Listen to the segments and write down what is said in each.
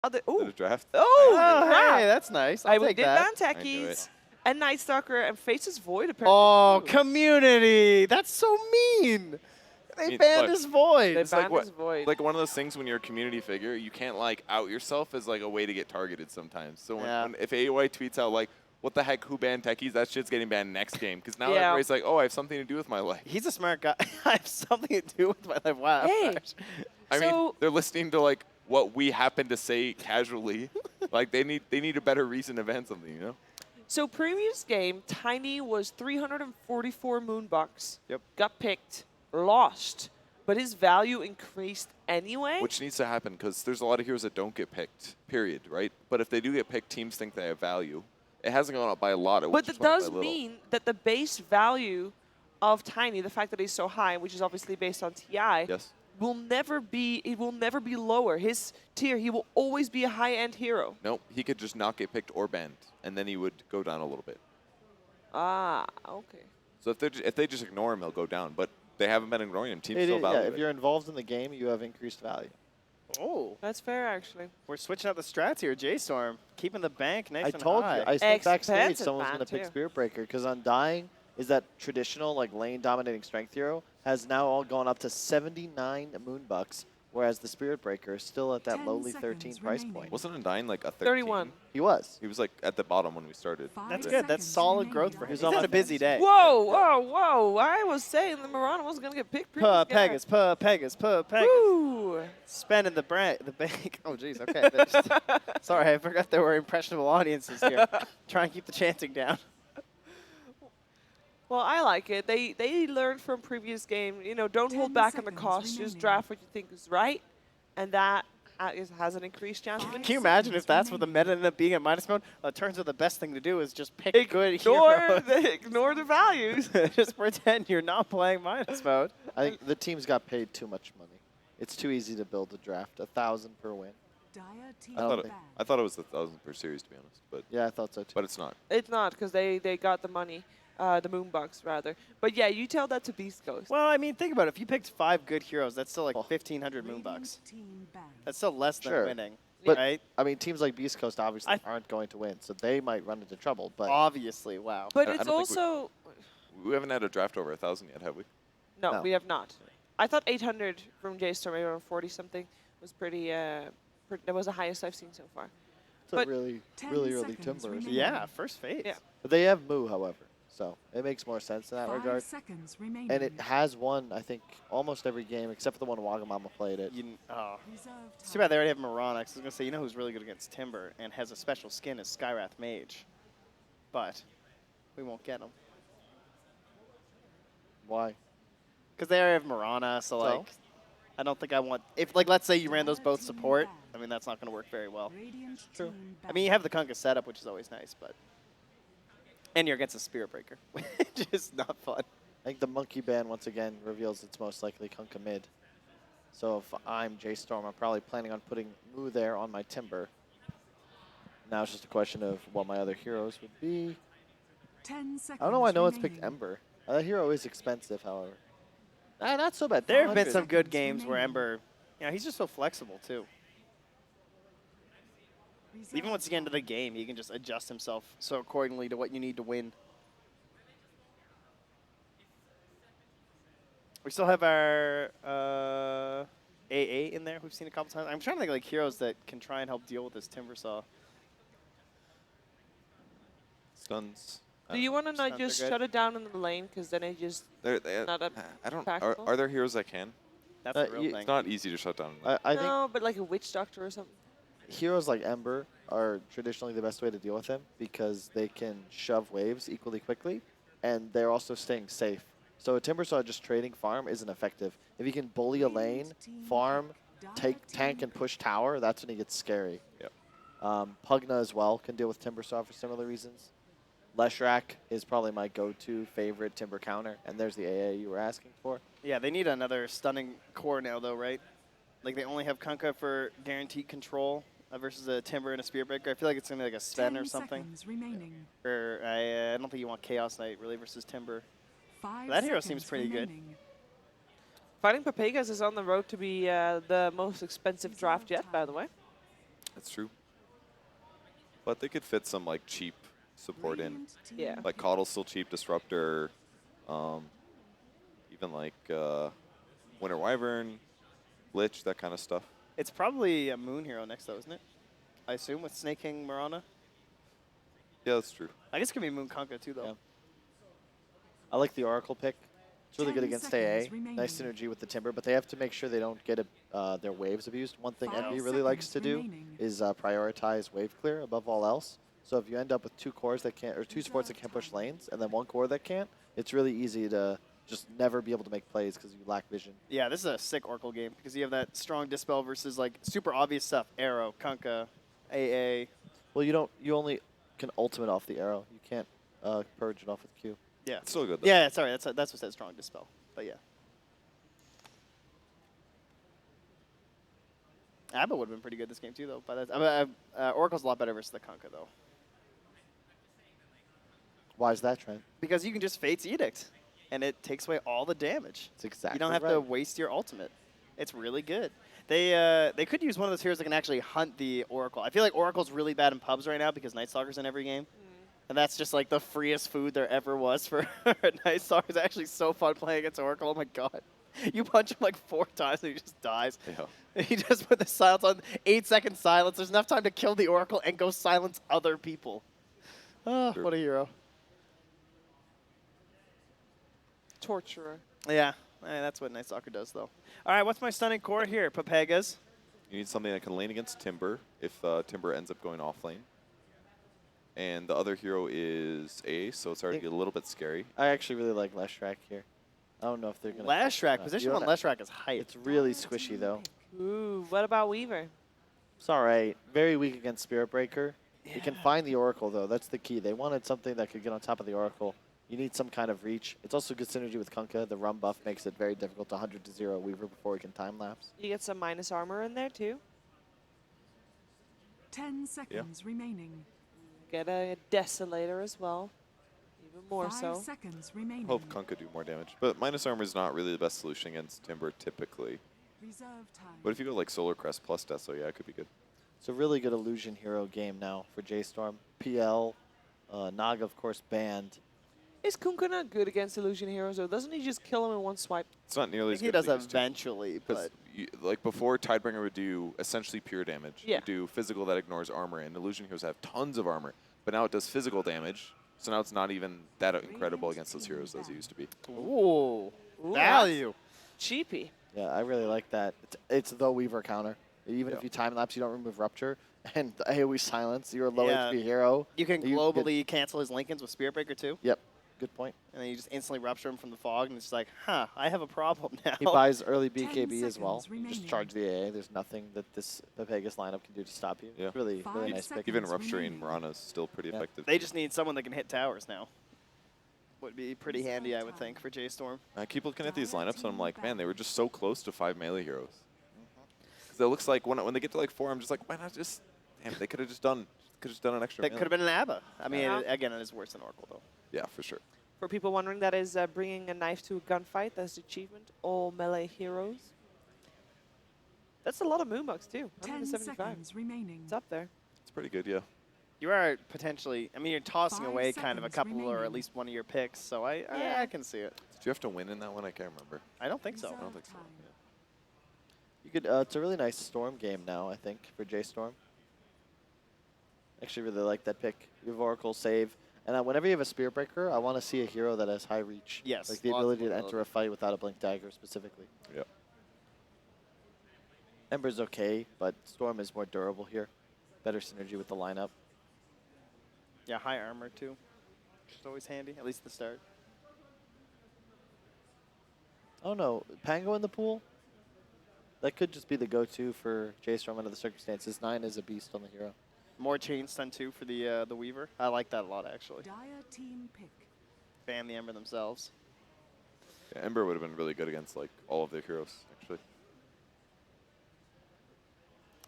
The draft. Oh, hey, that's nice. I'll we take did that. ban I knew techies it. and Night Stalker and Faces Void apparently. Oh, too. community. That's so mean. They banned look, his void. They It's like banned his Void. like one of those things when you're a community figure, you can't like out yourself as like a way to get targeted sometimes. So when if AOI tweets out like, "What the heck? Who banned techies?" That shit's getting banned next game because now everybody's like, "Oh, I have something to do with my life." He's a smart guy. I have something to do with my life. Wow. Hey. I mean, So- they're listening to like what we happen to say casually. Like they need a better reason to ban something, you know? So previous game, Tiny was 344 Moonbucks. Yep. Got picked, lost, but his value increased anyway. Which needs to happen because there's a lot of heroes that don't get picked, period, right? But if they do get picked, teams think they have value. It hasn't gone up by a lot. But that does mean that the base value of Tiny, the fact that he's so high, which is obviously based on TI, Yes. will never be lower. His tier, he will always be a high-end hero. Nope, he could just not get picked or banned, and then he would go down a little bit. Ah, okay. So if they just ignore him, he'll go down. But they haven't been ignoring him. Teams still value if it. you're involved in the game, you have increased value. Oh, That's fair, actually. we're switching out the strats here. J-Storm keeping the bank nice I and told high. you. I said backstage Expensive someone's ban, going to pick too. Spirit Breaker because Undying is that traditional like lane dominating strength hero has now all gone up to 79 Moonbucks, whereas the Spirit Breaker is still at that 10 lowly seconds 13 price remaining. point. Wasn't Undying like a 13? 31. He was. He was like at the bottom when we started. That's Five good. That's seconds solid growth for remaining. him. He's He's had a almost- busy day. Whoa, whoa, whoa. I was saying that Mirana was going to get picked previous game. Pegas. Woo. Spending the bank. Oh, jeez. Okay. Sorry, I forgot there were impressionable audiences here. Try and keep the chanting down. Well, I like it. They learned from previous game, you know, don't 10 hold back on the seconds cost. Just remaining. draft what you think is right, and that has an increased chance of Five Can you imagine if that's what the meta ended up being in Midas mode? It turns out the best thing to do is just pick good heroes. Ignore the values. Just pretend you're not playing Midas mode. I think the teams got paid too much money. It's too easy to build a draft. 1,000 per win. Dire team I don't I thought it was 1,000 per series, to be honest. But Yeah, I thought so too. but it's not. It's not, because they got the money, the Moonbucks, rather. But yeah, you tell that to Beast Ghost. Well, I mean, think about it. If you picked 5 good heroes, that's still like 1,500 Radiant Moonbucks. team banned. That's still less than Sure. winning, But right? I mean, teams like Beast Coast obviously I- aren't going to win, so they might run into trouble. But Obviously, wow. But I it's don't think also... We haven't had a draft over 1,000 yet, have we? No, No. we have not. I thought 800 from J-Storm, maybe around 40-something, was pretty... that was the highest I've seen so far. it's a but really 10 early seconds Timber. remaining. Yeah, first phase. Yeah. But they have Moo, however, so it makes more sense in that 5 regard. seconds remaining. And it has won, I think, almost every game except for the one Wagamama played it. Oh. Reserve It's too bad they already have Mirana. 'Cause I was going to say, you know who's really good against Timber and has a special skin is Skyrath Mage. But we won't get him. Why? Because they already have Mirana, so, like, I don't think I want... If, like, let's say you ran those both support, I mean, that's not going to work very well. Radiant True. team I mean, you have the Kunkka setup, which is always nice, but... And you're against a Spirit Breaker, which is not fun. I think the Monkey ban once again reveals it's most likely Kunkka mid. So if I'm J-Storm, I'm probably planning on putting Moo there on my Timber. Now it's just a question of what my other heroes would be. 10 seconds I don't know why no one's picked remaining. Ember. That hero is expensive, however. Not so bad. There have been 400. some good seconds games where remaining. Ember... You know, he's just so flexible, too. Reserve Even once you get into the game, he can just adjust himself so accordingly to what you need to win. We still have our AA in there. We've seen a couple times. I'm trying to think of like heroes that can try and help deal with this Timbersaw. Stuns. Do you want to not Stuns are just good. shut it down in the lane, because then it just... not a I don't. practical? Are there heroes that can? That's Uh, the real you- thing. It's not easy to shut down. I think no, but like a Witch Doctor or something. heroes like Ember are traditionally the best way to deal with him because they can shove waves equally quickly, and they're also staying safe. So a Timbersaw just trading farm isn't effective. If he can bully a lane, farm, take tank, and push tower, that's when he gets scary. Yep. Pugna as well can deal with Timbersaw for similar reasons. Leshrac is probably my go-to favorite Timber counter, and there's the AA you were asking for. Yeah, they need another stunning core now, though, right? Like they only have Kunkka for guaranteed control versus a Timber and a Spirit Breaker. I feel like it's gonna be like a Sven 10 or something. seconds remaining. Or I don't think you want Chaos Knight really versus Timber. 5 That hero seconds seems pretty good. remaining. Fighting Pepegas is on the road to be the most expensive draft yet, by the way. That's true. But they could fit some like cheap support in. Radiant team Yeah. Like pick. Coddle's still cheap, Disruptor, even like Winter Wyvern, Lich, that kind of stuff. It's probably a Moon Hero next, though, isn't it? I assume with Snake King Mirana. Yeah, that's true. I guess it could be Moon Kunkka, too, though. Yeah. I like the Oracle pick. It's really good 10 against seconds AA. remaining. Nice synergy with the Timber, but they have to make sure they don't get their waves abused. One thing 5 Envy really likes to seconds do remaining. is prioritize wave clear above all else. So if you end up with 2 cores that can't, or 2 supports that can't push lanes, and then 1 core that can't, it's really easy to just never be able to make plays because you lack vision. Yeah, this is a sick Oracle game because you have that strong Dispel versus, like, super obvious stuff. Arrow, Kunkka, AA. Well, you only can ultimate off the arrow. You can't purge it off with Q. Yeah. It's still good though. Yeah, sorry, that's what said strong Dispel. But yeah. Abba would have been pretty good this game too, though. But Oracle's a lot better versus the Kunkka, though, Why is that, Trent? because you can just Fate's Edict, and it takes away all the damage. It's exactly You don't have right. to waste your ultimate. It's really good. They could use one of those heroes that can actually hunt the Oracle. I feel like Oracle's really bad in pubs right now because Night Stalker's in every game. And that's just like the freest food there ever was for Night Stalker. It's actually so fun playing against Oracle. Oh my god. You punch him like 4 times and he just dies. Yeah. He just put the silence on. 8-second silence. There's enough time to kill the Oracle and go silence other people. Oh, Sure. what a hero. Torturer. Yeah, that's what Night Stalker does, though. All right, what's my stunning core here? Pepegas. You need something that can lane against Timber if Timber ends up going off lane. And the other hero is A, so it's already a little bit scary. I actually really like Leshrac here. I don't know if they're going to... Lashrack. Position on Lashrack is hype. It's really squishy, though. Ooh, what about Weaver? It's all right. Very weak against Spirit Breaker. You can find the Oracle, though. That's the key. They wanted something that could get on top of the Oracle. You need some kind of reach. It's also good synergy with Kunkka. The rum buff makes it very difficult to 100-0 Weaver before he can time-lapse. You get some minus armor in there, too. 10 seconds remaining. Get a Desolator as well. Even more 5 so. seconds remaining. Hope Kunkka do more damage. But minus armor is not really the best solution against Timber typically. Reserve time. But if you go like Solar Crest plus Deso, yeah, it could be good. It's a really good illusion hero game now for J-Storm. PL, Naga, of course, banned. Is Kunkka not good against illusion heroes, or doesn't he just kill him in one swipe? It's not nearly as He good does as it used to. eventually, but Like before, Tidebringer would do essentially pure damage. Yeah. It would do physical that ignores armor, and illusion heroes have tons of armor. But now it does physical damage, so now it's not even that incredible against those heroes as it used to be. ooh, Ooh, value. Cheapy. Yeah, I really like that. It's the Weaver counter. Even Yeah. if you time-lapse, you don't remove Rupture. And the AoE silence, you're a low Yeah. HP hero. You can You globally cancel his Lincolns with Spirit Breaker too, Yep, good point. and then you just instantly rupture him from the fog, and it's like, huh, I have a problem now. He buys early 10 BKB as well. seconds You just remaining. charge the AA. There's nothing that this Pepegas lineup can do to stop you. Yeah. It's really, 5 really nice pick. seconds. Even rupturing remaining. Mirana is still pretty Yeah. effective. They just need someone that can hit towers now. Would be pretty handy, I would think, for J-Storm. I keep looking at these lineups, and I'm like, man, they were just so close to 5 melee heroes. Because it looks like when they get to like 4, I'm just like, why not just? Damn, they could have just done an extra. That could have been an ABBA. I mean, Yeah. again, it is worse than Oracle, though. Yeah, for sure. For people wondering, that is bringing a knife to a gunfight. That's the achievement. All melee heroes. That's a lot of moonbucks, too. 10 175. seconds remaining. It's up there. It's pretty good, yeah. You are potentially, I mean, you're tossing 5 away kind of a seconds couple or at remaining. least one of your picks, so I Yeah. can see it. Did you have to win in that one? I can't remember. I don't think so. I don't think so. Time. You could. It's a really nice Storm game now, I think, for J-Storm. Actually, really like that pick. You have Oracle save. And whenever you have a Spear Breaker, I want to see a hero that has high reach. Yes, Like the lots of ability to mobility. enter a fight without a Blink Dagger specifically. Yeah. Ember's okay, but Storm is more durable here. Better synergy with the lineup. Yeah, high armor, too. Which is always handy, at least at the start. Oh no, Pango in the pool? That could just be the go-to for J-Storm under the circumstances. 9 is a beast on the hero. More chain stun, too, for the Weaver. I like that a lot, actually. Dire team pick. Ban the Ember themselves. Yeah, Ember would have been really good against like all of their heroes, actually.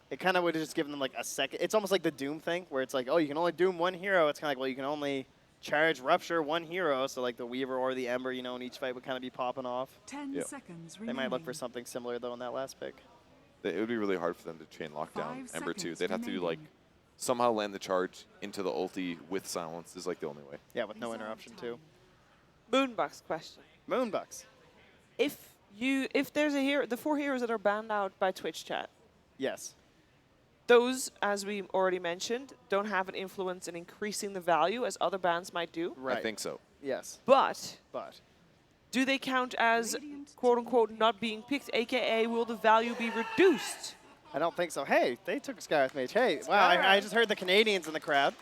It kind of would have just given them like a second. It's almost like the Doom thing, where it's like, oh, you can only Doom one hero. It's kind of like, well, you can only charge Rupture one hero. So like the Weaver or the Ember, you know, in each fight would kind of be popping off. 10 Yep. seconds They remaining. might look for something similar, though, in that last pick. It would be really hard for them to chain lockdown 5 Ember 2. seconds They'd have to like remaining. somehow land the charge into the ulti with silence is like the only way. Yeah, with no Reserve interruption time. too. Moonbuck's question. Moonbucks. If there's a hero, the 4 heroes that are banned out by Twitch chat, Yes. those, as we already mentioned, don't have an influence in increasing the value as other bans might do. Right. I think so. Yes. But But do they count as Radiant quote unquote not being picked, aka will the value be reduced? I don't think so. Hey, they took a Skywrath Mage. Hey, wow, I just heard the Canadians in the crowd.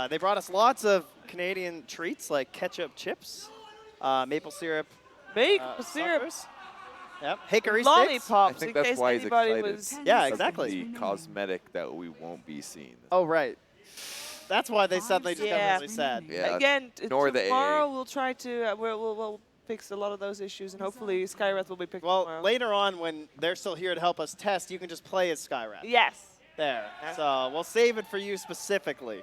They brought us lots of Canadian treats like ketchup chips, maple syrup, Maple syrup, suckers. Yep, hickory sticks. lollipops, I think in that's case why he's anybody excited. was. Yeah, That's exactly. The cosmetic that we won't be seeing. Oh, right. That's why they 5 suddenly just got Yeah. really sad. Yeah. Again, Nor the tomorrow AA. we'll try to we'll fix a lot of those issues, and hopefully Skywrath will be picked Well, tomorrow. later on when they're still here to help us test, you can just play as Skywrath. Yes. There. So we'll save it for you specifically.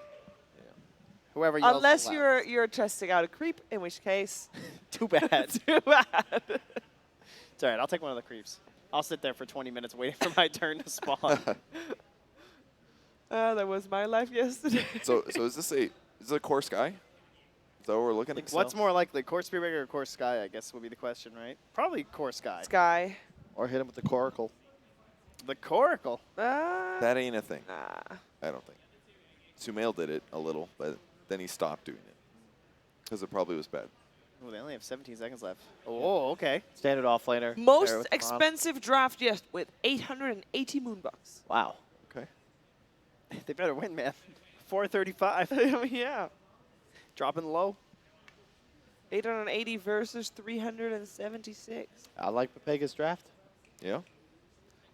Whoever yells Unless the loudest. you're testing out a creep, in which case, Too bad. too bad. It's all right. I'll take one of the creeps. I'll sit there for 20 minutes waiting for my turn to spawn. That was my life yesterday. So is this a core sky? Is that what we're looking at? What's more likely, Core Spearbreaker or Core Sky, I guess would be the question, right? Probably Core Sky. Sky. Or hit him with the coracle. The Coracle. That ain't a thing. Nah. I don't think. Sumail did it a little, but then he stopped doing it because it probably was bad. Oh, they only have 17 seconds left. Oh, okay. Standard offlaner. there Most with Ron. expensive draft yet with 880 moonbucks. Wow. Okay. They better win, man. 435. Yeah. Dropping low. 880 versus 376. I like Pepega's draft. Yeah.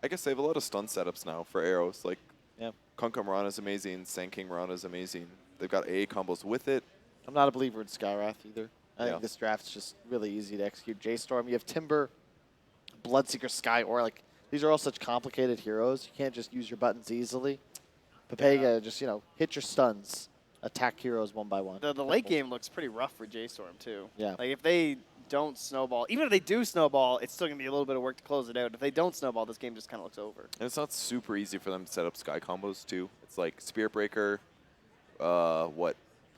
I guess they have a lot of stun setups now for arrows. Like Yeah. Kunkka Mirana is amazing. Sand King Mirana is amazing. They've got AA combos with it. I'm not a believer in Skywrath either. I Yeah. think this draft's just really easy to execute. J-Storm, you have Timber, Bloodseeker, Sky, or like these are all such complicated heroes. You can't just use your buttons easily. Pepega, just, hit your stuns. Attack heroes one by one. The late game looks pretty rough for J-Storm, too. Yeah. Like, if they don't snowball, even if they do snowball, it's still going to be a little bit of work to close it out. If they don't snowball, this game just kind of looks over. And it's not super easy for them to set up sky combos too. It's like Spirit Breaker,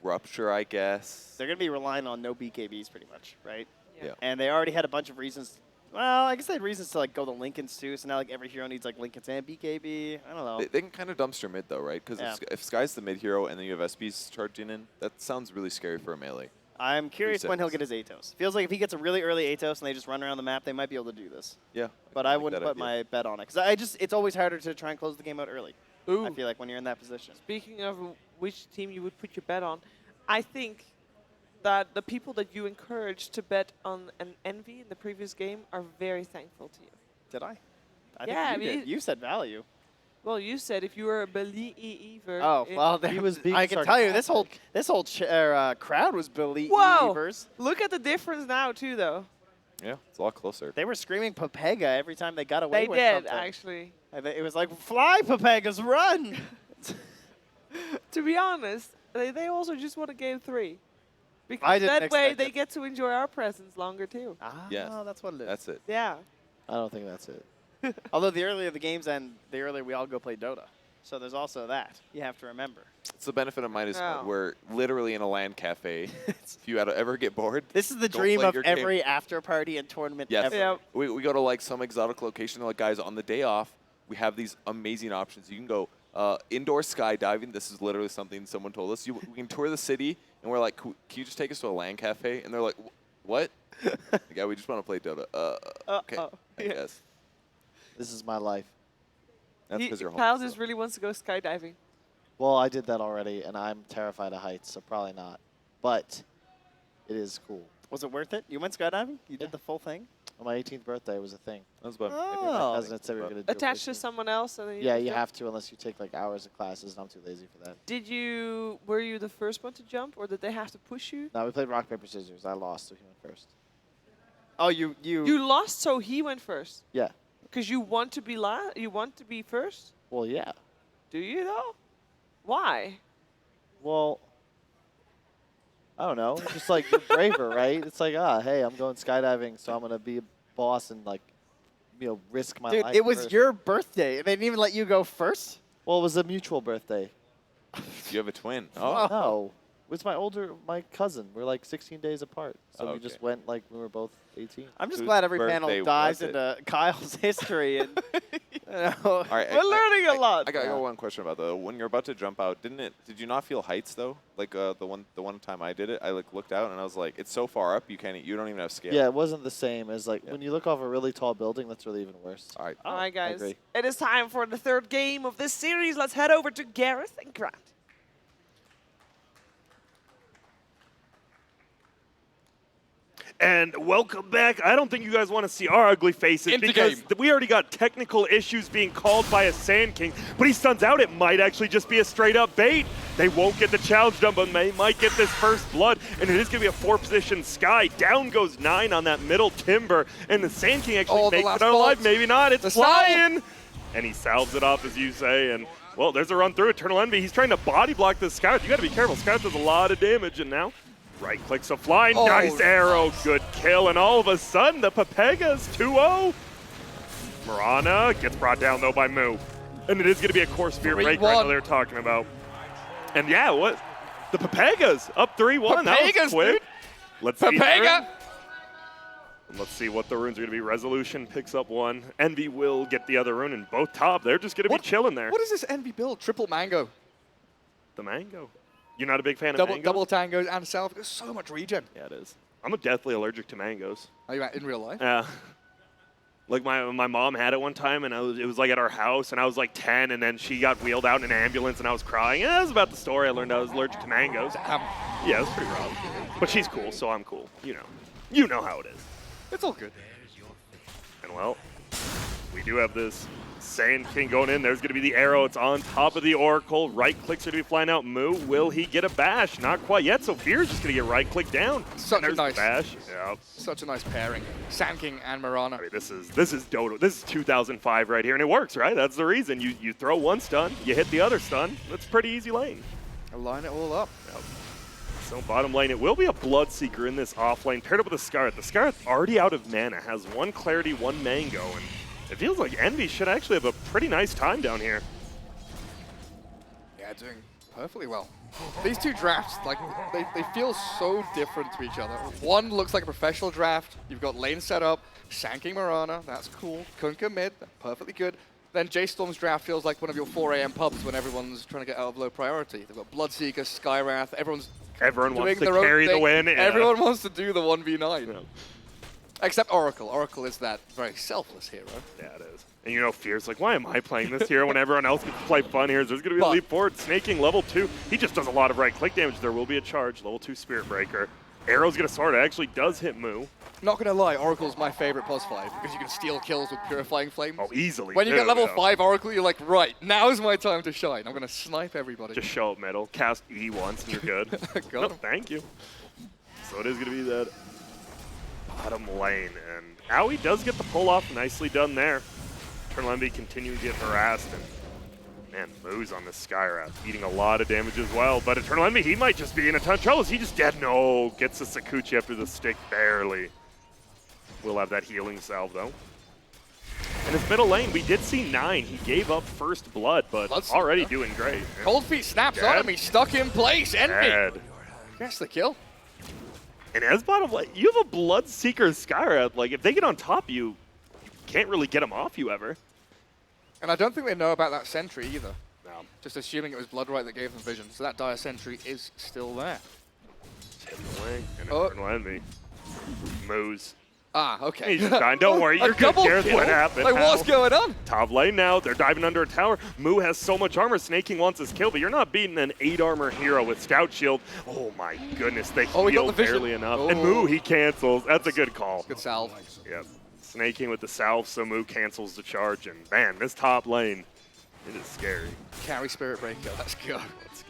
Rupture, I guess. They're going to be relying on no BKBs pretty much, right? Yeah. And they already had a bunch of reasons. Well, I guess they had reasons to like go the Lincolns too. So now like every hero needs like Lincolns and BKB. I don't know. They can kind of dumpster mid though, right? Because Yeah. if Sky's the mid hero and then you have SPs charging in, that sounds really scary for a melee. I'm curious when he'll seconds. get his Atos. Feels like if he gets a really early Atos and they just run around the map, they might be able to do this. Yeah. But kinda I like wouldn't that put idea. my bet on it because it's always harder to try and close the game out early. Ooh. I feel like when you're in that position. Speaking of which team you would put your bet on, I think that the people that you encouraged to bet on an Envy in the previous game are very thankful to you. Did I? I Yeah, think you I did. mean- You said value. Well, you said if you were a believer. Oh in- well, He was being I can tell you sarcastic. this whole crowd was Whoa! believers. Look at the difference now, too, though. Yeah, it's a lot closer. They were screaming Pepega every time they got away They with did, something. actually. And it was like, fly Pepegas, run! To be honest, they also just want a game 3. I Because didn't that way expect they it. get to enjoy our presence longer, too. Ah, Yes. that's what it is. That's it. Yeah. I don't think that's it. Although the earlier the games end, the earlier we all go play Dota. So there's also that. You have to remember. It's the benefit of Midas. Oh. We're literally in a LAN cafe. If you ever get bored, This is the Don't dream play of your game. every after party and tournament Yes. ever. Yeah. we go to like some exotic location. Like guys, on the day off, we have these amazing options. You can go indoor skydiving. This is literally something someone told us. We can tour the city, and we're like, can you just take us to a LAN cafe? And they're like, what? Like, yeah, we just want to play Dota. Okay, I Yeah. guess. This is my life. That's because you're Kyle home. just really wants to go skydiving. Well, I did that already, and I'm terrified of heights, so probably not. But it is cool. Was it worth it? You went skydiving? You Yeah. did the full thing? On my 18th birthday, it was a thing. That was about Oh. My cousin had said we were going to do it. Attached to with me. someone else? And then Yeah, just you jump? have to unless you take like hours of classes, and I'm too lazy for that. Were you the first one to jump, or did they have to push you? No, we played rock, paper, scissors. I lost, so he went first. Oh, you You lost, so he went first. Yeah. Because you want to be you want to be first? Well, yeah. Do you though? Why? Well, I don't know. It's just like you're braver, right? It's like, hey, I'm going skydiving, so I'm going to be a boss and like risk my Dude, life. it was first. your birthday. They didn't even let you go first? Well, it was a mutual birthday. You have a twin. Oh. No. It was my cousin. We're like 16 days apart. So we Okay. just went like we were both 18. I'm just Whose glad every birthday panel was dives it? into Kyle's history. And, All right, We're learning a lot. I got one question about that. When you're about to jump out, did you not feel heights though? Like the one time I did it, I like looked out and I was like, it's so far up you don't even have scale. Yeah, it wasn't the same as like when you look off a really tall building. That's really even worse. All right. All right, guys. agree. It is time for the third game of this series. Let's head over to Gareth and Grant. And welcome back. I don't think you guys want to see our ugly faces because we already got technical issues being called by a Sand King, but he stuns out. It might actually just be a straight up bait. They won't get the challenge done, but they might get this first blood, and it is going to be a 4-position Sky. Down goes 9 on that middle timber, and the Sand King actually makes it out alive. Maybe not. It's flying. And he salves it off, as you say, and well, there's a run through. Eternal Envy. He's trying to body block the Scout. You got to be careful. Scout does a lot of damage, and now right clicks a flying, nice arrow, good kill, and all of a sudden the Pepega's 2-0. Mirana gets brought down though by Moo. And it is going to be a core spear breaker I know they're talking about. And yeah, what? The Pepega's up 3-1. That was quick. Dude. Let's see. Pepega! Let's see what the runes are going to be. Resolution picks up 1. Envy will get the other rune, and both top. They're just going to be chilling there. What is this Envy build? Triple mango. The mango. You're not a big fan of mangoes? Double tangos and self. There's so much regen. Yeah, it is. I'm deathly allergic to mangoes. Are you in real life? Yeah. Like my mom had it one time, and it was like at our house, and I was like 10, and then she got wheeled out in an ambulance, and I was crying. And that was about the story. I learned I was allergic to mangoes. Yeah, it was pretty rough. But she's cool, so I'm cool. You know how it is. It's all good. And well, we do have this Sand King going in. There's going to be the arrow. It's on top of the Oracle. Right clicks are to be flying out. Moo, will he get a bash? Not quite yet. So Fear's just going to get right click down. Such a nice bash. Yeah. Such a nice pairing. Sand King and Mirana. I mean, this is Dodo. This is 2005 right here, and it works, right? That's the reason. You throw one stun, you hit the other stun. That's pretty easy lane. Line it all up. Yep. So bottom lane, it will be a Bloodseeker in this off lane, paired up with a Scarlet. The Scarlet's already out of mana, has 1 Clarity, 1 Mango, and it feels like Envy should actually have a pretty nice time down here. Yeah, doing perfectly well. These two drafts, like, they feel so different to each other. One looks like a professional draft. You've got lane set up, Sand King Mirana, that's cool. Kunkka mid, perfectly good. Then J-Storm's draft feels like one of your 4 AM pubs when everyone's trying to get out of low priority. They've got Bloodseeker, Skywrath, Everyone wants to doing their own carry the thing. win. Yeah. Everyone wants to do the 1v9. Yeah. Except Oracle. Oracle is that very selfless hero. Yeah, it is. And Fear's like, why am I playing this hero when everyone else gets to play fun here? There's going to be a leap forward. Snaking level 2. He just does a lot of right click damage. There will be a charge. Level 2 Spirit Breaker. Arrow's going to start. It actually does hit Moo. Not going to lie, Oracle's my favorite plus 5 because you can steal kills with Purifying Flames. Oh, easily. When you get level 5 Oracle, you're like, right, now's my time to shine. I'm going to snipe everybody. Just show up middle. Cast E once and you're good. Got him. Thank you. So it is going to be that bottom lane. And Owie does get the pull off. Nicely done there. Eternal Envy continuing to get harassed. And man, Moo's on the Skywrath, eating a lot of damage as well. But Eternal Envy, he might just be in a ton of trouble. Is he just dead? No. Gets the Sakuchi after the stick, barely. We'll have that healing salve, though. In his middle lane, we did see 9. He gave up first blood, but already doing great. Cold Feet snaps on him. He's stuck in place. Envy. Dead. Gets the kill. And as bottom lane, you have a Bloodseeker Skywrath. Like, if they get on top of you, you can't really get them off you ever. And I don't think they know about that sentry either. No. Just assuming it was Bloodright that gave them vision. So that dire sentry is still there. Hidden away. And Eternal Envy. Moves. Ah, okay. He's dying. Don't worry, you're good. Here's what happened. Like, what's going on? Top lane now. They're diving under a tower. Moo has so much armor. Snaking wants his kill, but you're not beating an 8 armor hero with Stout Shield. Oh my goodness, they heal barely enough. And Moo, he cancels. That's a good call. Good salve. Yep. Snaking with the salve, so Moo cancels the charge. And man, this top lane, it is scary. Carry Spirit Breaker. Let's go. Let's go.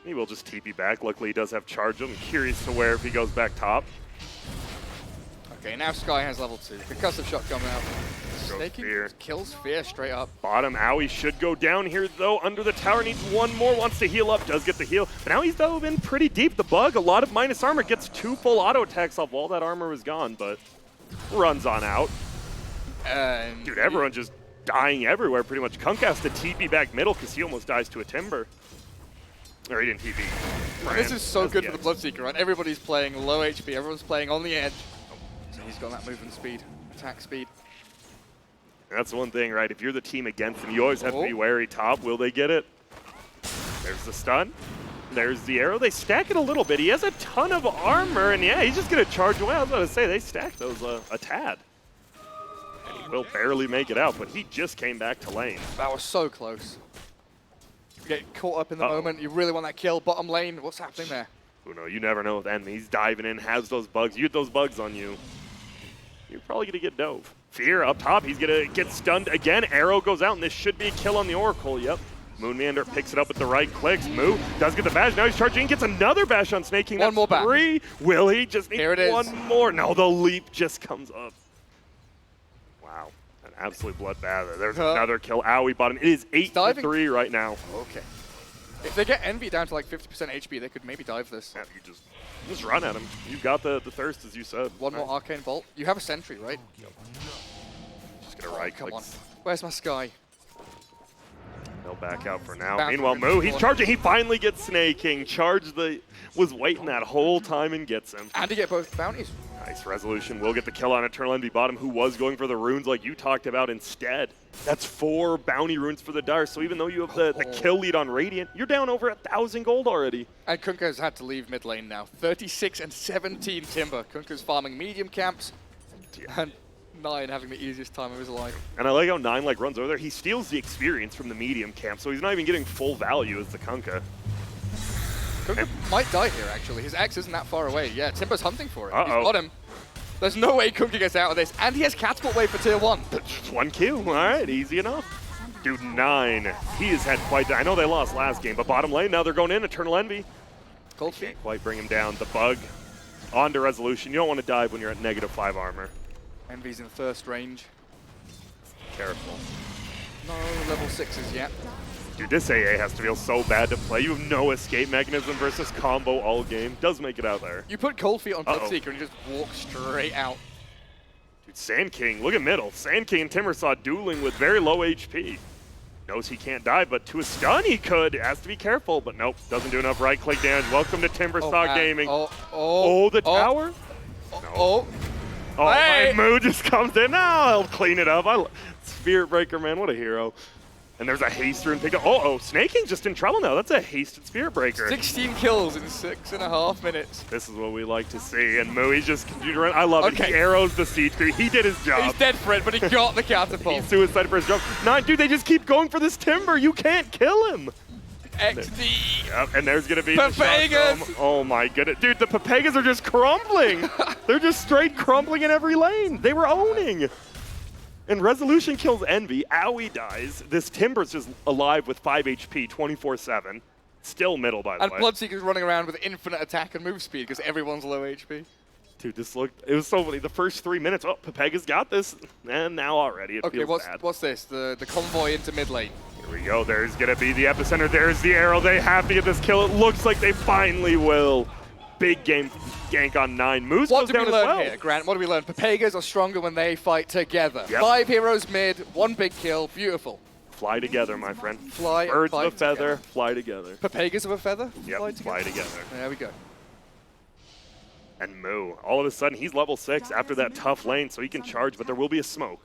He will just TP back. Luckily, he does have charge. I'm curious to where if he goes back top. Okay, now Sky has level 2. Concussive shot coming out. Snaking kills Fear straight up. Bottom, Owie should go down here, though. Under the tower, needs 1 more. Wants to heal up, does get the heal. But now he's dove in pretty deep. The bug, a lot of minus armor, gets 2 full auto attacks off while that armor was gone, but runs on out. Dude, everyone just dying everywhere pretty much. Kunk has to TP back middle because he almost dies to a Timber. Or he didn't TP. This is so good for the Bloodseeker, right? Everybody's playing low HP, everyone's playing on the edge. So he's got that movement speed, attack speed. That's the one thing, right? If you're the team against them, you always have to be wary top. Will they get it? There's the stun. There's the arrow. They stack it a little bit. He has a ton of armor, and yeah, he's just going to charge away. I was about to say, they stacked those a tad. And he will barely make it out, but he just came back to lane. That was so close. You get caught up in the moment. You really want that kill. Bottom lane, what's happening there? Who knows? You never know with enemy. He's diving in, has those bugs. You get those bugs on you, you're probably going to get dove. Fear up top. He's going to get stunned again. Arrow goes out, and this should be a kill on the Oracle. Yep. Moonmeander picks it up with the right clicks. Moo does get the bash. Now he's charging. Gets another bash on Snake King. One more back. 3. Will he? Just need Here it is. one more. No, the leap just comes up. Wow. An absolute bloodbath. There's another kill. Owie bottom. It is 8-3 right now. Okay. If they get Envy down to like 50% HP, they could maybe dive this. Yeah, you just run at him. You got the thirst, as you said. One more Arcane Bolt. You have a sentry, right? Just gonna right Come click. on. Where's my Sky? They'll back out for now. Back Meanwhile, in Moo, the he's corner. charging. He finally gets Snake King. Was waiting that whole time and gets him. And to get both bounties. Nice resolution. Will get the kill on Eternal Envy bottom, who was going for the runes like you talked about instead. That's 4 bounty runes for the Dark. So even though you have the kill lead on Radiant, you're down over 1,000 gold already. And Kunkka's had to leave mid lane now. 36 and 17 Timber. Kunkka's farming medium camps. And 9 having the easiest time of his life. And I like how 9 runs over there. He steals the experience from the medium camp, so he's not even getting full value as the Kunkka. Kunkka might die here, actually. His X isn't that far away. Yeah, Timber's hunting for it. Uh-oh. He's got him. There's no way Kunkka gets out of this. And he has Catapult Wave for tier 1. Just 1 Q. All right, easy enough. Dude, 9. He has had quite I know they lost last game, but bottom lane, now they're going in. Eternal Envy. Cold feet. Can't quite bring him down. The bug onto resolution. You don't want to dive when you're at -5 armor. Envy's in first range. Careful. No level 6s yet. Dude, this AA has to feel so bad to play. You have no escape mechanism versus combo all game. Does make it out there. You put Cold Feet on Bloodseeker and you just walk straight out. Dude, Sand King, look at middle. Sand King and Timbersaw dueling with very low HP. Knows he can't die, but to a stun he could. Has to be careful, but nope. Doesn't do enough right click damage. Welcome to Timbersaw Gaming. The tower? Oh, hey! My Moo just comes in. Now I'll clean it up. Spirit Breaker, man, what a hero. And there's a haste rune pick up. Snake King just in trouble now. That's a hasted Spirit Breaker. 16 kills in 6.5 minutes. This is what we like to see. And Moo, he's just, I love it. He arrows the siege through. He did his job. He's dead for it, but he got the catapult. He suicided for his job. 9, dude, they just keep going for this Timber. You can't kill him. XD. Yep, and there's going to be Pepegas. Oh my goodness. Dude, the Pepegas are just crumbling. They're just straight crumbling in every lane. They were owning. And resolution kills Envy. Owie dies. This Timber's just alive with 5 HP, 24/7. Still middle, by the way. And Bloodseeker's running around with infinite attack and move speed because everyone's low HP. Dude, it was so funny. The first 3 minutes, Pepega's got this. And now already it feels bad. What's this? The convoy into mid lane. Here we go. There's going to be the epicenter. There's the arrow. They have to get this kill. It looks like they finally will. Big game gank on 9. Moose What goes did we down learn as well. here, Grant? What did we learn? Pepegas are stronger when they fight together. Yep. 5 heroes mid, 1 big kill. Beautiful. Fly together, my friend. Fly Birds and of a fight feather, together. fly together. Pepegas of a feather? Yep, fly together. There we go. And Moo, all of a sudden, he's level 6 after that tough lane, so he can charge, but there will be a smoke.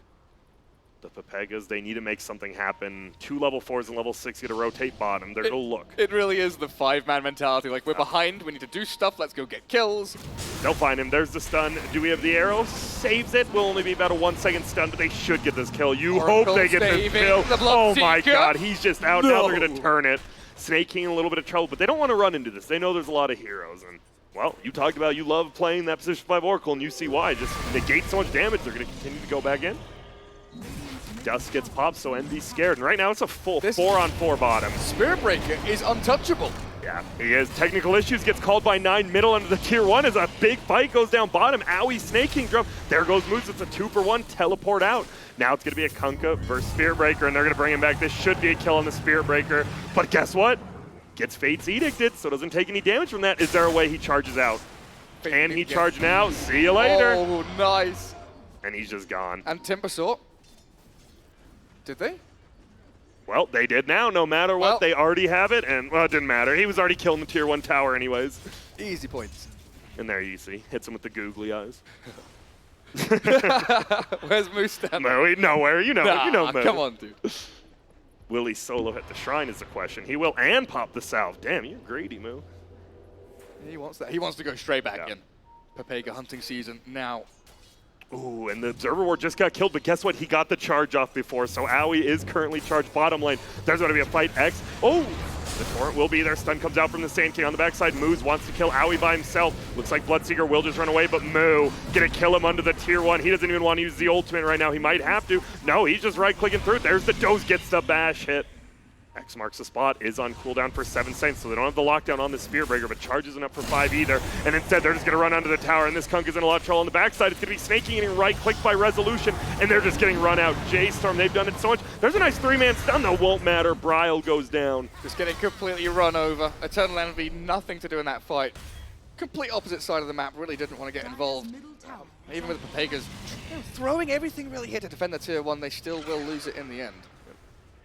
The Pepegas, they need to make something happen. 2 level 4s and level 6 get to rotate bottom. They're going to look. It really is the 5-man mentality. Like, we're behind, we need to do stuff, let's go get kills. They'll find him. There's the stun. Do we have the arrow? Saves it. Will only be about a 1-second stun, but they should get this kill. You Oracle hope they get this saving kill. the Oh my Bloodseeker. god, he's just out. Now they're going No. to turn it. Snake King in a little bit of trouble, but they don't want to run into this. They know there's a lot of heroes. And, well, you talked about you love playing that position 5 Oracle, and you see why. Just negate so much damage. They're going to continue to go back in. Dust gets popped, so Envy's scared. And right now it's a full 4-on-4 bottom. Spirit Breaker is untouchable. Yeah, he has technical issues, gets called by 9 middle under the tier 1 as a big fight goes down bottom. Owie, Snake King drop. There goes Moose. It's a 2-for-1 teleport out. Now it's going to be a Kunkka versus Spirit Breaker, and they're going to bring him back. This should be a kill on the Spirit Breaker. But guess what? Gets Fate's Edicted, so doesn't take any damage from that. Is there a way he charges out? Can he charge now? See you later. Oh, nice. And he's just gone. And Timbersaw Did they? Well, they did now, no matter what. Well, They already have it, and, well, it didn't matter. He was already killing the tier 1 tower anyways. Easy points. And there you see. Hits him with the googly eyes. Where's Moose standing? No, nowhere. You know Moo. Come on, dude. Will he solo hit the shrine is the question. He will, and pop the salve. Damn, you're greedy, Moo. He wants that. He wants to go straight back Yeah. in. Pepega hunting season now. Ooh, and the Observer Ward just got killed, but guess what? He got the charge off before, so Aoi is currently charged bottom lane. There's going to be a fight. X. Oh! The torrent will be there. Stun comes out from the Sand King on the backside. Moose wants to kill Aoi by himself. Looks like Bloodseeker will just run away, but Moo gonna kill him under the tier 1. He doesn't even want to use the ultimate right now. He might have to. No, he's just right-clicking through. There's the Doze, gets the bash hit. X marks the spot, is on cooldown for 7 seconds, so they don't have the lockdown on the Spearbreaker, but charge isn't up for 5 either. And instead, they're just going to run under the tower, and this Kunk is in a lot of trouble on the backside. It's going to be Snaking getting right-clicked by Resolution, and they're just getting run out. J-Storm, they've done it so much. There's a nice 3-man stun, though. Won't matter. Bryle goes down. Just getting completely run over. Eternal Envy, nothing to do in that fight. Complete opposite side of the map, really didn't want to get involved. Middle tower. Even with Pepega's throwing everything really here to defend the tier 1, they still will lose it in the end.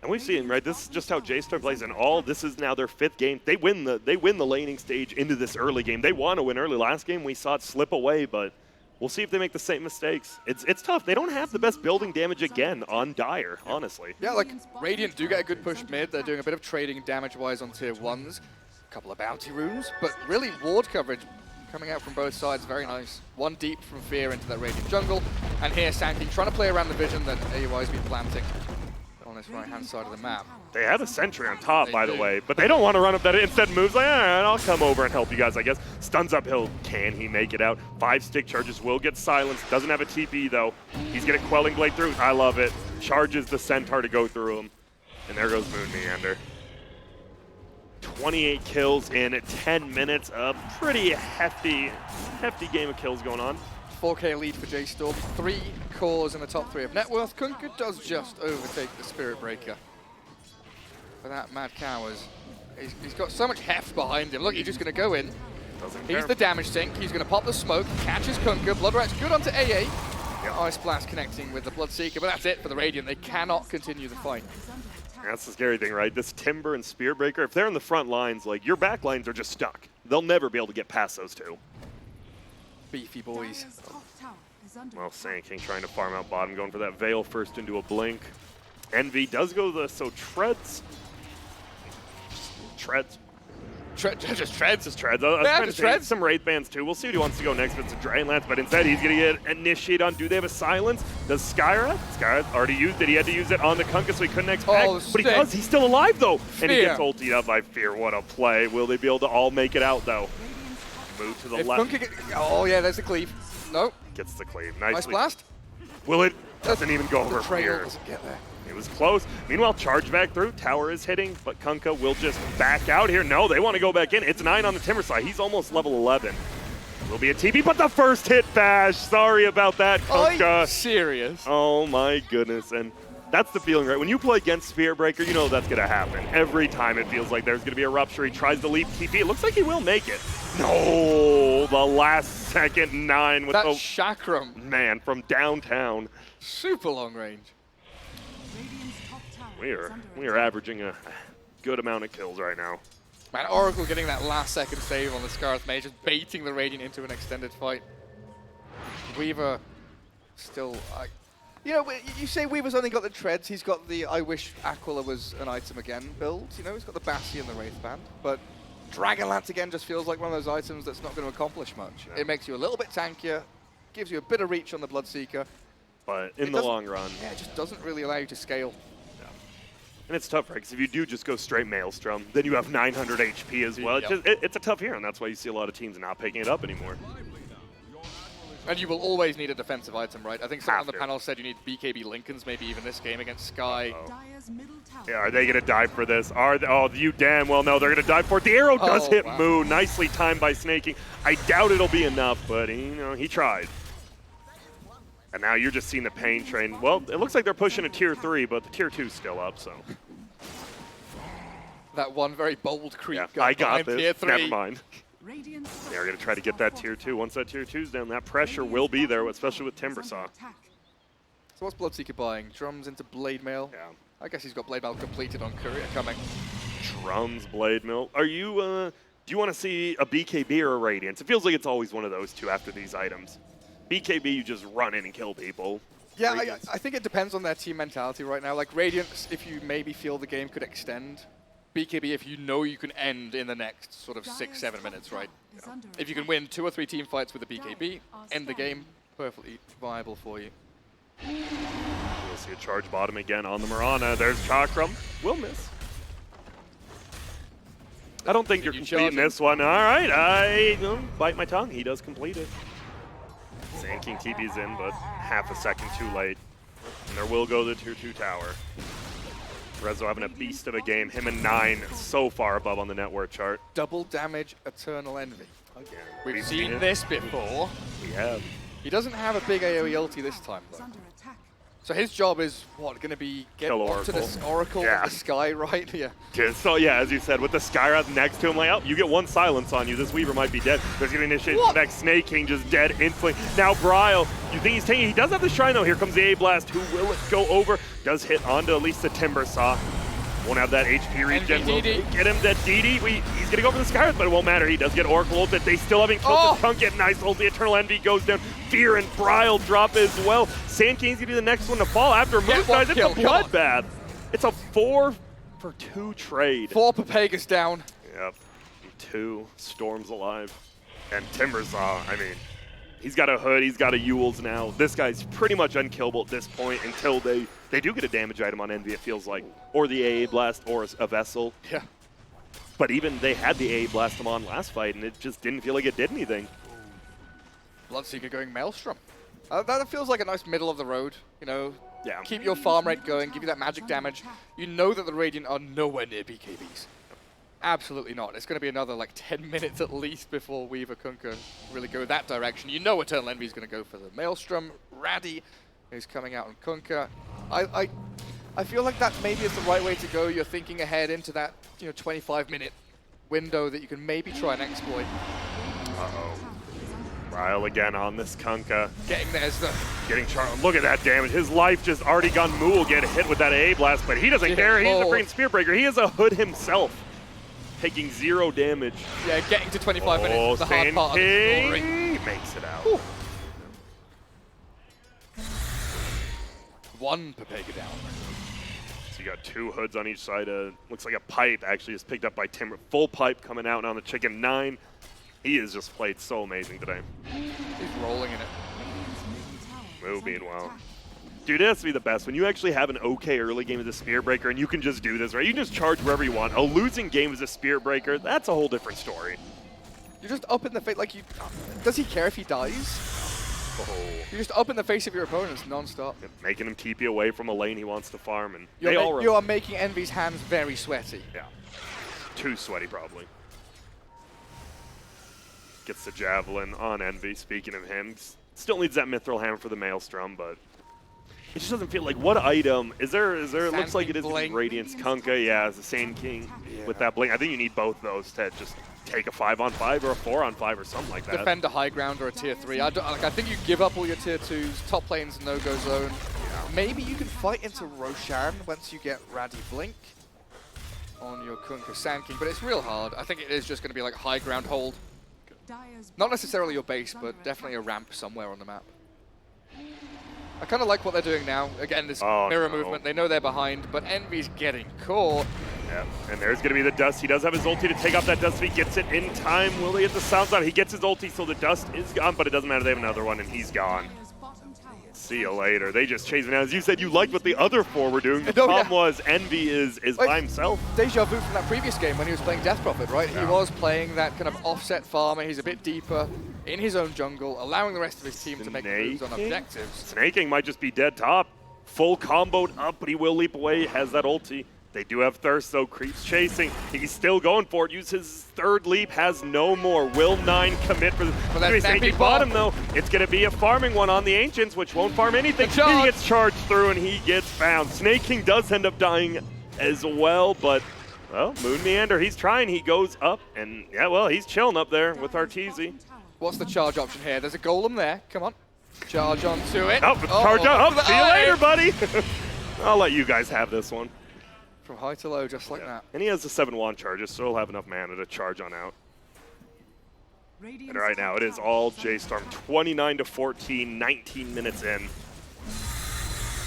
And we've seen, right, this is just how J-Storm plays in all. This is now their 5th game. They win the laning stage into this early game. They want to win early. Last game, we saw it slip away, but we'll see if they make the same mistakes. It's tough. They don't have the best building damage again on Dire, honestly. Yeah, like, Radiant do get a good push mid. They're doing a bit of trading damage-wise on tier 1s. A couple of bounty runes, but really ward coverage coming out from both sides, very nice. One deep from Fear into that Radiant jungle, and here Sanking trying to play around the vision that AUI's been planting on this right-hand side of the map. They have a sentry on top, They by the do. way, but they don't want to run up that. Instead, moves like, all right, I'll come over and help you guys, I guess. Stuns uphill. Can he make it out? 5 stick charges will get silenced. Doesn't have a TP, though. He's going to Quelling Blade through. I love it. Charges the Centaur to go through him. And there goes Moon Meander. 28 kills in 10 minutes. A pretty hefty game of kills going on. 4K lead for J-Storm. 3 cores in the top 3 of net worth. Kunkka does just overtake the Spirit Breaker. But that Mad Cow he's got so much heft behind him. Look, he's just going to go in. He's the damage sink. He's going to pop the smoke, catches Kunkka. Blood Rat's good onto AA. Ice Blast connecting with the Bloodseeker, but that's it for the Radiant. They cannot continue the fight. That's the scary thing, right? This Timber and Spearbreaker, if they're in the front lines, like, your back lines are just stuck. They'll never be able to get past those two. Beefy boys. Dire's top tower is under Well, attack. Sand King trying to farm out bottom, going for that Veil first into a blink. Envy does go so treads. Just treads. Just treads. Just treads. Some Wraith Bands too. We'll see what he wants to go next, but it's a Dragon Lance, but instead he's going to get initiated on. Do they have a silence? Does Skyra? Skyra already used it. He had to use it on the Kunkka, so he couldn't expect. Oh, but he does. He's still alive, though. And he Fear. gets ultied up by Fear. What a play. Will they be able to all make it out, though? Move to the If left. Kunkka oh yeah, there's the cleave. No. Gets the cleave. Ice Nicely. Blast. Will it? Doesn't even go The over trail Fear. doesn't get there. It was close. Meanwhile, charge back through. Tower is hitting, but Kunkka will just back out here. No, they want to go back in. It's 9 on the Timber side. He's almost level 11. Will be a TP, but the first hit bash. Sorry about that, Are Kunkka. you serious? Oh my goodness. And that's the feeling, right? When you play against Spearbreaker, you know that's going to happen. Every time it feels like there's going to be a rupture. He tries to leap TP. It looks like he will make it. No, the last second 9 with That the Chakram. man from downtown. Super long range. Radiant's top tower We is are under attack. averaging a good amount of kills right now. Man, Oracle getting that last second save on the Scarth Mage, just baiting the Radiant into an extended fight. Weaver still, you know, you say Weaver's only got the treads. He's got the I wish Aquila was an item again build. You know, he's got the Bassi and the Wraith Band. But Dragonlance again just feels like one of those items that's not going to accomplish much. Yeah. It makes you a little bit tankier, gives you a bit of reach on the Bloodseeker. But in It the doesn't- long run, Yeah, it just doesn't really allow you to scale. and it's tough, right? Because if you do just go straight Maelstrom, then you have 900 HP as well. Yep. It's a tough hero, and that's why you see a lot of teams not picking it up anymore. And you will always need a defensive item, right? I think someone on the Have to. panel said you need BKB Lincolns, maybe even this game against Sky. Dire's middle tower. Yeah, are they going to die for this? Oh, you damn well know they're going to die for it. The arrow does Oh, hit wow. Moo. Nicely timed by Snaking. I doubt it'll be enough, but he tried. And now you're just seeing the pain train. Well, it looks like they're pushing a tier 3, but the tier 2's still up, so. That one very bold creep. Yeah, going I got behind tier this. 3. Never mind. Radiant's They're going to try to get that tier 2. Once that tier 2's down, that pressure will be there, especially with Timbersaw. So what's Bloodseeker buying? Drums into Blade Mail. Yeah. I guess he's got Blade Mail completed on Courier coming. Drums, Blade Mill. Are you, do you want to see a BKB or a Radiance? It feels like it's always one of those two after these items. BKB, you just run in and kill people. Yeah, Radiance. I think it depends on their team mentality right now. Like Radiance, if you maybe feel the game could extend. BKB, if you know you can end in the next sort of 6-7 minutes, right? If you can win 2 or 3 team fights with the BKB, end the game, perfectly viable for you. We'll see a charge bottom again on the Mirana. There's Chakram. Will miss. I don't think you're completing this one. All right, I bite my tongue. He does complete it. Sand King TP's in, but half a second too late. And there will go the tier 2 tower. Rezo having a beast of a game. Him and 9 so far above on the net worth chart. Double damage Eternal Envy. Again, We've seen this before. We have. He doesn't have a big AoE ulti this time, though. So his job is, what, going to be get Kill up to this Oracle Yeah. of the sky, right? Yeah. So yeah, as you said, with the Skywrath next to him, like, oh, you get 1 silence on you. This Weaver might be dead. There's going to initiate the next Snake King, just dead instantly. Now Bryle, you think he's taking, he does have the Shrine though. Here comes the A-Blast. Who will it go over? Does hit onto at least the Timber Saw. Won't have that HP regen. Will get him that DD. He's going to go for the Skywrath, but it won't matter. He does get Oracle ulted. They still haven't killed this Chunk yet. Nice ulti. Eternal Envy goes down. Fear and Bryle drop as well. Sand King's going to be the next one to fall after Moose dies. It's a bloodbath. It's a 4-for-2 trade. 4 Pepegas down. Yep. 2 Storms alive. And Timbersaw, I mean, he's got a hood, he's got a Yules now. This guy's pretty much unkillable at this point until they do get a damage item on Envy, it feels like. Or the AA Blast, or a Vessel. Yeah. But even they had the AA Blast him on last fight, and it just didn't feel like it did anything. Bloodseeker going Maelstrom. That feels like a nice middle of the road, you know. Yeah. Keep your farm rate going, give you that magic damage. You know that the Radiant are nowhere near BKBs. Absolutely not. It's going to be another like 10 minutes at least before Weaver Kunkka really go that direction. You know Eternal Envy is going to go for the Maelstrom. Raddy is coming out on Kunkka. I feel like that maybe is the right way to go. You're thinking ahead into that 25-minute window that you can maybe try and exploit. Uh-oh. Bryle again on this Kunkka. Getting there's the getting charged. Look at that damage. His life just already gone. Moo will get hit with that AA Blast, but he doesn't care. He's a freaking Spear Breaker. He is a hood himself. Taking 0 damage. Yeah, getting to 25 minutes. The hard part of the story. Makes it out. Whew. 1 Pepega down. So you got 2 hoods on each side. Looks like a pipe actually is picked up by Timber. Full pipe coming out on the Chicken 9. He has just played so amazing today. He's rolling in it. Moo being well. Dude, it has to be the best. When you actually have an okay early game as a Spear Breaker and you can just do this, right? You can just charge wherever you want. A losing game as a Spear Breaker, that's a whole different story. You're just up in the face, like you. Does he care if he dies? Oh. You're just up in the face of your opponents non-stop. Making him TP away from a lane he wants to farm, and you are making Envy's hands very sweaty. Yeah. Too sweaty, probably. Gets the Javelin on Envy, speaking of him. Still needs that Mithril Hammer for the Maelstrom, but it just doesn't feel like what item is there? It looks like it is the Radiance Kunkka, yeah, as the Sand King with that blink. I think you need both those to just take a 5-on-5 or a 4-on-5 or something like that. Defend a high ground or a tier 3. I think you give up all your tier 2s. Top lane's no-go zone. Maybe you can fight into Roshan once you get Raddy Blink on your Kunkka Sand King, but it's real hard. I think it is just going to be like a high ground hold. Not necessarily your base, but definitely a ramp somewhere on the map. I kind of like what they're doing now. Again, this mirror movement. They know they're behind, but Envy's getting caught. Yeah, and there's going to be the Dust. He does have his ulti to take off that Dust if he gets it in time. Will they get the Sound Sound? He gets his ulti, so the Dust is gone, but it doesn't matter. They have another one, and he's gone. See you later. They just chase him down. As you said, you liked what the other 4 were doing. The problem was Envy is like, by himself. Deja vu from that previous game when he was playing Death Prophet, right? Yeah. He was playing that kind of offset farmer. He's a bit deeper in his own jungle, allowing the rest of his team to make moves on objectives. Snake King might just be dead top. Full comboed up, but he will leap away. Has that ulti. They do have Thirst, though. Creeps chasing. He's still going for it. Use his 3rd leap. Has no more. Will 9 commit for the Snake King bottom, though. It's going to be a farming one on the Ancients, which won't farm anything. He gets charged through, and he gets found. Snake King does end up dying as well, but, well, Moon Meander, he's trying. He goes up, and, yeah, well, he's chilling up there with Arteezy. What's the charge option here? There's a Golem there. Come on. Charge onto it. Oh, charge up. Oh, see you Eye. later, buddy. I'll let you guys have this one. From high to low, just like that. And he has the 7-1 charges, so he'll have enough mana to charge on out. And right now, it is all J-Storm. 29-14, 19 minutes in.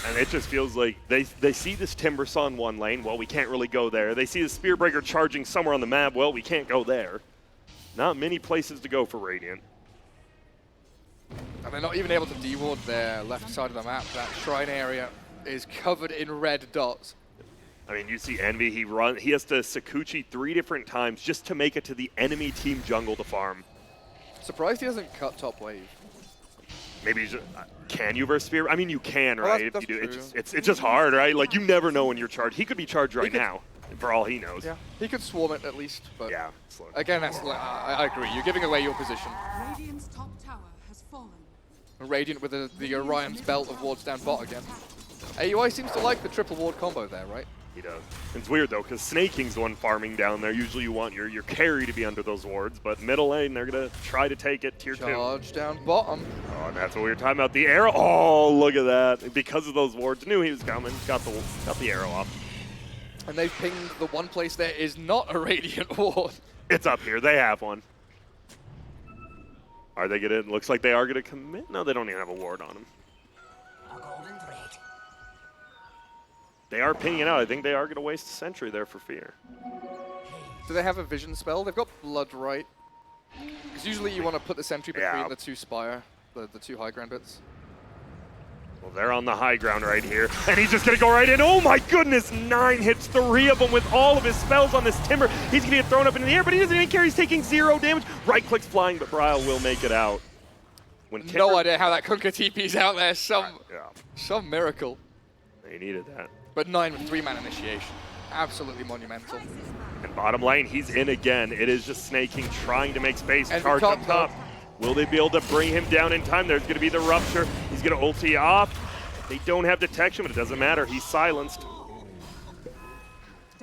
And it just feels like they see this Timbersaw in one lane. Well, we can't really go there. They see the Spearbreaker charging somewhere on the map. Well, we can't go there. Not many places to go for Radiant. And they're not even able to deward their left side of the map. That shrine area is covered in red dots. I mean, you see Envy, he has to Sakuchi 3 different times just to make it to the enemy team jungle to farm. Surprised he doesn't cut top wave. Maybe he's just, can you verse Spear? I mean, you can, Well, right? that's If you do, true. it's just hard, right? Like, you never know when you're charged. He could be charged right now, for all he knows. Yeah, he could swarm it at least, but Yeah. Slow. again, that's I agree. You're giving away your position. Radiant's top tower has fallen. Radiant with the Orion's belt of wards down bot again. AUI seems to like the triple ward combo there, right? He does. It's weird, though, because Snaking's the one farming down there. Usually you want your carry to be under those wards, but middle lane, they're going to try to take it, tier 2. Charge down bottom. Oh, and that's what we were talking about. The arrow. Oh, look at that. Because of those wards, knew he was coming. Got the arrow off. And they've pinged the one place there is not a Radiant ward. It's up here. They have one. Are they going to... Looks like they are going to commit. No, they don't even have a ward on them. They are pinging out. I think they are going to waste a sentry there for fear. Do they have a vision spell? They've got blood right. Because usually you want to put the sentry between the two spire, the two high ground bits. Well, they're on the high ground right here. And he's just going to go right in. Oh, my goodness. 9 hits, 3 of them with all of his spells on this Timber. He's going to get thrown up into the air, but he doesn't even care. He's taking 0 damage. Right click's flying, but Bryle will make it out. When Timber, No idea how that Kunkka TP's out there. Some miracle. They needed that. But 9 with 3-man initiation. Absolutely monumental. And bottom lane, he's in again. It is just Snaking trying to make space. And Charge up top. Will they be able to bring him down in time? There's going to be the Rupture. He's going to ulti off. They don't have detection, but it doesn't matter. He's silenced.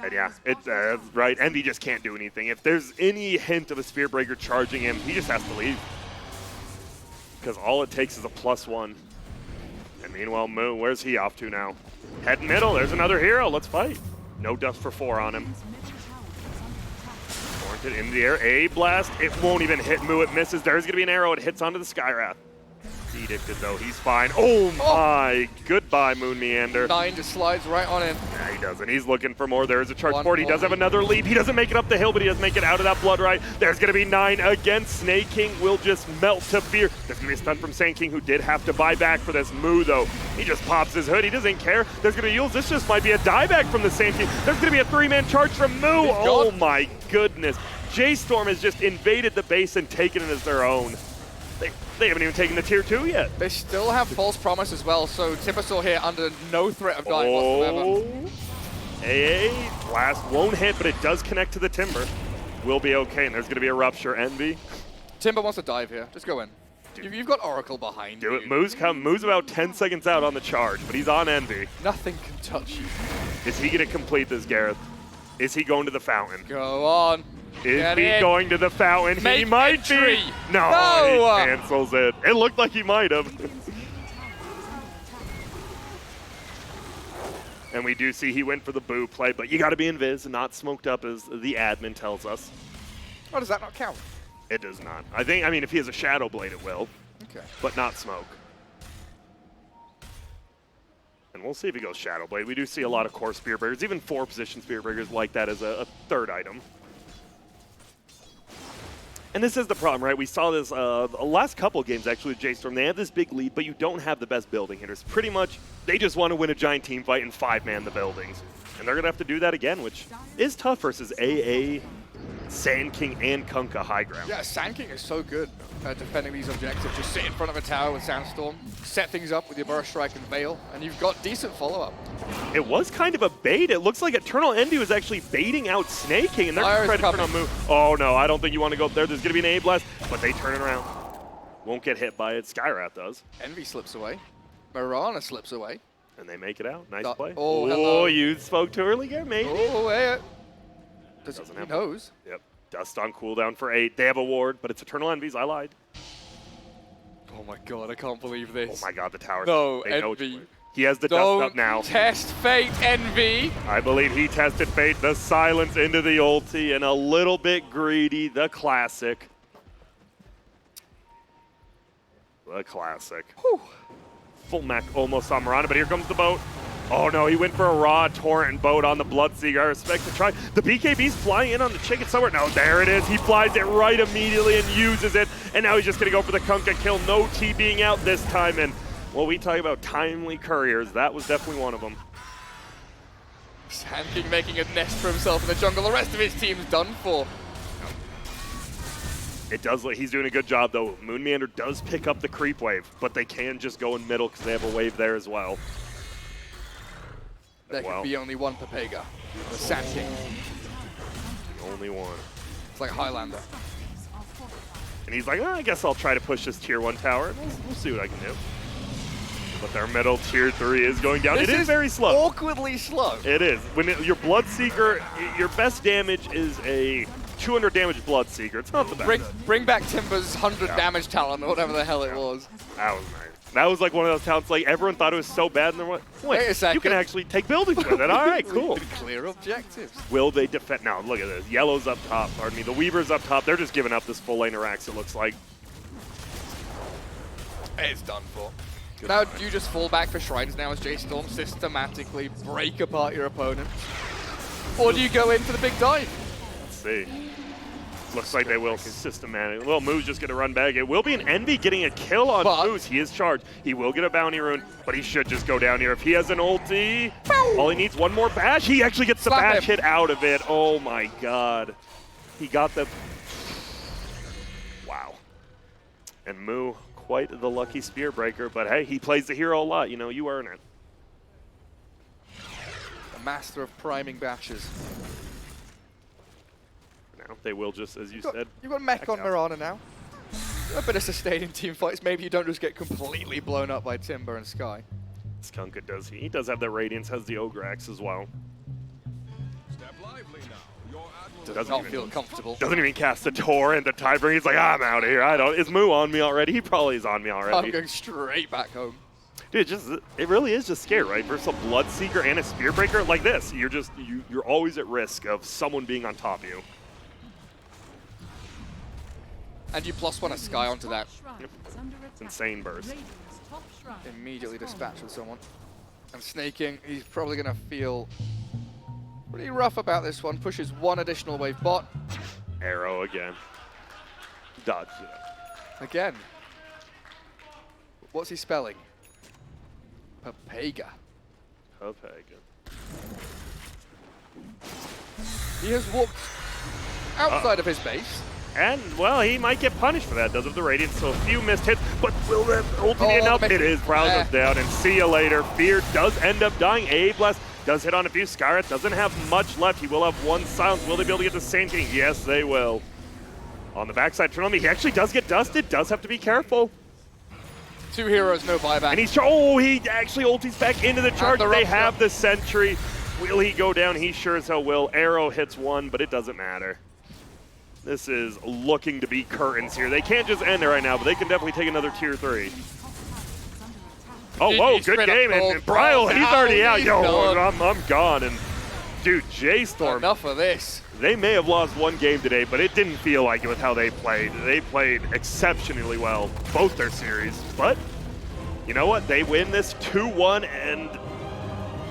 And yeah, it's right. Envy just can't do anything. If there's any hint of a Spearbreaker charging him, he just has to leave. Because all it takes is a +1. And meanwhile, Moon, where's he off to now? Head middle, there's another hero, let's fight. No dust for 4 on him. Warranted in the air, a blast, it won't even hit Moo, it misses. There's gonna be an arrow, it hits onto the Skywrath. Edicted though, he's fine. Oh my, goodbye Moon Meander. 9 just slides right on in. Nah, he doesn't, he's looking for more. There is a charge One forward, he does have another leap. He doesn't make it up the hill, but he does make it out of that blood right. There's gonna be 9 again. Snake King will just melt to fear. There's gonna be a stun from Sand King, who did have to buy back for this. Moo though, he just pops his hood, he doesn't care. There's gonna be Yules, this just might be a dieback from the Sand King. There's gonna be a 3-man charge from Moo. Oh my goodness. J-Storm has just invaded the base and taken it as their own. They haven't even taken the tier 2 yet. They still have False Promise as well, so Timbersaw here under no threat of dying whatsoever. AA blast won't hit, but it does connect to the Timber. Will be okay, and there's going to be a Rupture. Envy. Timber wants to dive here. Just go in. You've got Oracle behind you. Do it. Moo's about 10 seconds out on the charge, but he's on Envy. Nothing can touch you. Is he going to complete this, Gareth? Is he going to the fountain? Go on. Is he going to the fountain? Make he might entry. be. No, he cancels it. It looked like he might have. And we do see he went for the boo play, but you got to be invis and not smoked up, as the admin tells us. Oh, does that not count? It does not. I mean, if he has a Shadow Blade, it will. Okay. But not smoke. And we'll see if he goes Shadow Blade. We do see a lot of core Spearbreakers, even 4-position Spearbreakers like that as a third item. And this is the problem, right? We saw this the last couple of games, actually, with J-Storm. They have this big lead, but you don't have the best building hitters. Pretty much, they just want to win a giant team fight and 5-man the buildings. And they're going to have to do that again, which is tough versus AA, Sand King, and Kunkka high ground. Yeah, Sand King is so good at defending these objectives. Just sit in front of a tower with Sandstorm, set things up with your Burst Strike and Veil, and you've got decent follow-up. It was kind of a bait. It looks like Eternal Envy was actually baiting out Snake King, and they're going to try to turn on move. Oh no, I don't think you want to go up there. There's going to be an A-Blast, but they turn it around. Won't get hit by it. Skywrath does. Envy slips away. Mirana slips away. And they make it out. Nice play. Oh, hello. You spoke too early again, maybe. Oh, yeah. Doesn't He knows. Yep. Dust on cooldown for 8. They have a ward, but it's Eternal Envies. I lied. Oh my god, I can't believe this. Oh my god, the tower. No, They know Envy. he has the Don't dust up now. test fate, Envy. I believe he tested fate. The silence into the ulti and a little bit greedy. The classic. The classic. Whew. Full mech almost on Miranda, but here comes the boat. Oh no, he went for a raw torrent boat on the Bloodseeker. I respect the try. The BKB's flying in on the chicken somewhere. No, there it is. He flies it right immediately and uses it. And now he's just going to go for the Kunkka kill. No T being out this time. And well, we talk about timely couriers. That was definitely one of them. Sand King making a nest for himself in the jungle. The rest of his team's done for. It does look, he's doing a good job though. Moon Meander does pick up the creep wave, but they can just go in middle because they have a wave there as well. There could be only one Pepega. The Sand King. The only one. It's like Highlander. And he's like, oh, I guess I'll try to push this tier 1 tower. We'll see what I can do. But their middle tier 3 is going down. It is very slow. Awkwardly slow. It is. When your Bloodseeker, your best damage is a 200 damage Bloodseeker. It's not the best. Bring back Timber's 100 damage talent or whatever the hell it was. That was nice. That was like one of those talents, like everyone thought it was so bad, and they're like, Wait a second. you can actually take buildings with it. All right, cool. Clear objectives. Will they defend? Now, look at this. Yellow's up top, pardon me. The Weaver's up top. They're just giving up this full lane of racks, it looks like. It's done for. Now, do you just fall back for Shrines now as J-Storm systematically break apart your opponent? Or do you go in for the big dive? Let's see. Looks like they will systematically. Well, Moo's just going to run back. It will be an Envy getting a kill on Moose. He is charged. He will get a bounty rune, but he should just go down here. If he has an ulti, all he needs one more bash. He actually gets the bash hit out of it. Oh my god. He got the... Wow. And Moo, quite the lucky spear breaker, but hey, he plays the hero a lot. You know, you earn it. The master of priming bashes. Now, they will just, as you said. You've got mech on Mirana now. A bit of sustaining team fights. Maybe you don't just get completely blown up by Timber and Sky. Skunka does. He does have the Radiance, has the Ograx as well. Does not feel comfortable. Doesn't even cast the torrent, the Tidebringer. He's like, I'm out of here. I don't. Is Moo on me already? He probably is on me already. I'm going straight back home. Dude, it really is just scary, right? Versus a Bloodseeker and a Spearbreaker like this. You're always at risk of someone being on top of you. And you +1 a Sky onto that. Yep. Insane burst. Immediately dispatched with someone. And Snaking, he's probably going to feel pretty rough about this one. Pushes one additional wave bot. Arrow again. Dodge it. Again. What's he spelling? Pepega. Pepega. He has walked outside of his base. And, well, he might get punished for that. Does have the Radiance, so a few missed hits. But will that ulti be enough? It is. Prowl goes down, and see you later. Fear does end up dying. Abless does hit on a few. Skyrath doesn't have much left. He will have one silence. Will they be able to get the Sand King? Yes, they will. On the backside, Trinami, he actually does get dusted. Does have to be careful. 2 heroes, no buyback. And he's, he actually ultis back into the charge. They have the Sentry. Will he go down? He sure as hell will. Arrow hits one, but it doesn't matter. This is looking to be curtains here. They can't just end it right now, but they can definitely take another tier 3. Oh, whoa, good game. And Bryle, he's already out. Yo, I'm gone. And dude, J-Storm. Enough of this. They may have lost one game today, but it didn't feel like it with how they played. They played exceptionally well, both their series. But you know what? They win this 2-1, and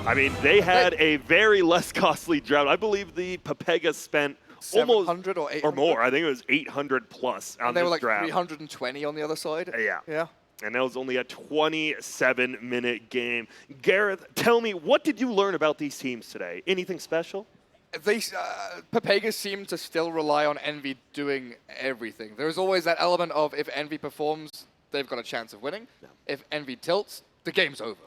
I mean, they had a very less costly drought. I believe the Pepega spent 700 or 800? Or more. I think it was 800 plus on this draft. And they were like 320 on the other side? Yeah. Yeah. And that was only a 27-minute game. Gareth, tell me, what did you learn about these teams today? Anything special? Pepega seem to still rely on Envy doing everything. There's always that element of if Envy performs, they've got a chance of winning. Yeah. If Envy tilts, the game's over.